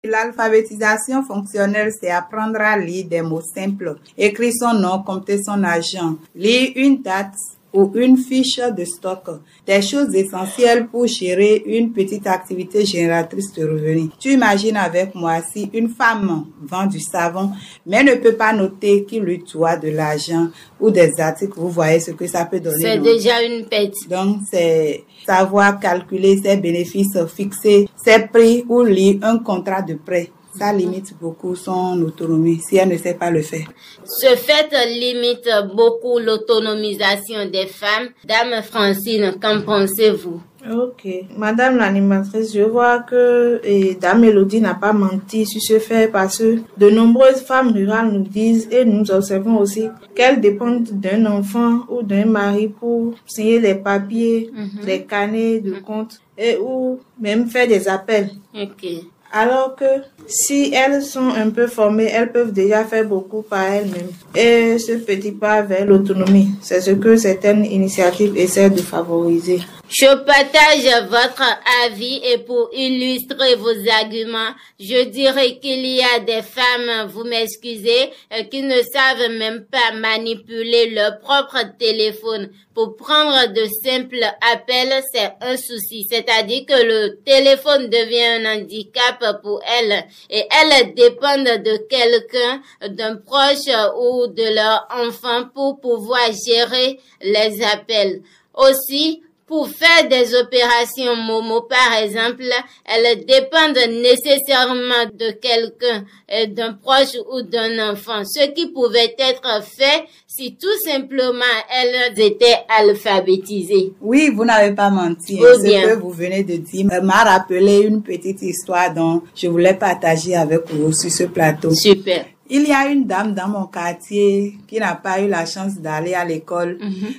L'alphabétisation fonctionnelle, c'est apprendre à lire des mots simples, écrire son nom, compter son argent, lire une date ou une fiche de stock, des choses essentielles pour gérer une petite activité génératrice de revenus. Tu imagines avec moi si une femme vend du savon, mais ne peut pas noter qu'il lui doit de l'argent ou des articles, vous voyez ce que ça peut donner. C'est déjà une perte. Donc, c'est savoir calculer ses bénéfices, fixer ses prix ou lire un contrat de prêt. Ça limite beaucoup son autonomie si elle ne sait pas le faire. Ce fait limite beaucoup l'autonomisation des femmes. Dame Francine, qu'en pensez-vous? Ok. Madame l'animatrice, je vois que Dame Mélodie n'a pas menti sur ce fait parce que de nombreuses femmes rurales nous disent et nous observons aussi qu'elles dépendent d'un enfant ou d'un mari pour signer les papiers, les carnets de compte et ou même faire des appels. Ok. Alors que si elles sont un peu formées, elles peuvent déjà faire beaucoup par elles-mêmes. Et ce petit pas vers l'autonomie, c'est ce que certaines initiatives essaient de favoriser. Je partage votre avis et pour illustrer vos arguments, je dirais qu'il y a des femmes, vous m'excusez, qui ne savent même pas manipuler leur propre téléphone. Pour prendre de simples appels, c'est un souci. C'est-à-dire que le téléphone devient un handicap pour elles et elles dépendent de quelqu'un, d'un proche ou de leur enfant pour pouvoir gérer les appels. Aussi, pour faire des opérations Momo, par exemple, elles dépendent nécessairement de quelqu'un, d'un proche ou d'un enfant. Ce qui pouvait être fait si tout simplement elles étaient alphabétisées. Oui, vous n'avez pas menti. Ce que vous venez de dire m'a rappelé une petite histoire dont je voulais partager avec vous sur ce plateau. Super. Il y a une dame dans mon quartier qui n'a pas eu la chance d'aller à l'école.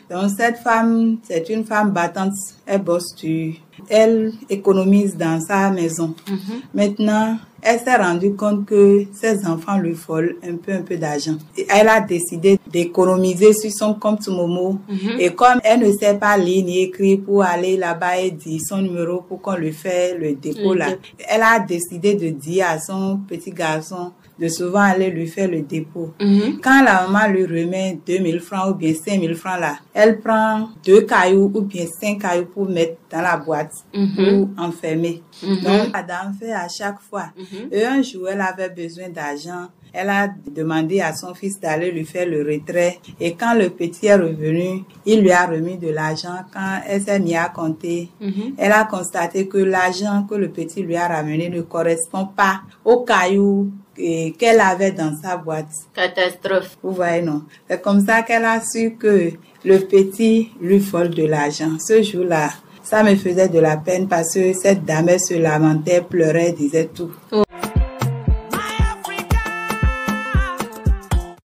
Donc cette femme, c'est une femme battante. Elle bosse dur. Elle économise dans sa maison. Maintenant, elle s'est rendue compte que ses enfants lui volent un peu d'argent. Elle a décidé d'économiser sur son compte Momo. Et comme elle ne sait pas lire ni écrire pour aller là-bas et dire son numéro pour qu'on lui fasse le dépôt là, elle a décidé de dire à son petit garçon de souvent aller lui faire le dépôt. Quand la maman lui remet 2000 francs ou bien 5000 francs là, elle prend 2 cailloux ou bien 5 cailloux pour mettre dans la boîte pour enfermer. Donc, la dame fait à chaque fois. Et un jour, elle avait besoin d'argent. Elle a demandé à son fils d'aller lui faire le retrait. Et quand le petit est revenu, il lui a remis de l'argent. Quand elle s'est mise à compter, elle a constaté que l'argent que le petit lui a ramené ne correspond pas au caillou qu'elle avait dans sa boîte. Catastrophe. Vous voyez, non? C'est comme ça qu'elle a su que le petit lui vole de l'argent. Ce jour-là, ça me faisait de la peine parce que cette dame, elle se lamentait, pleurait, disait tout.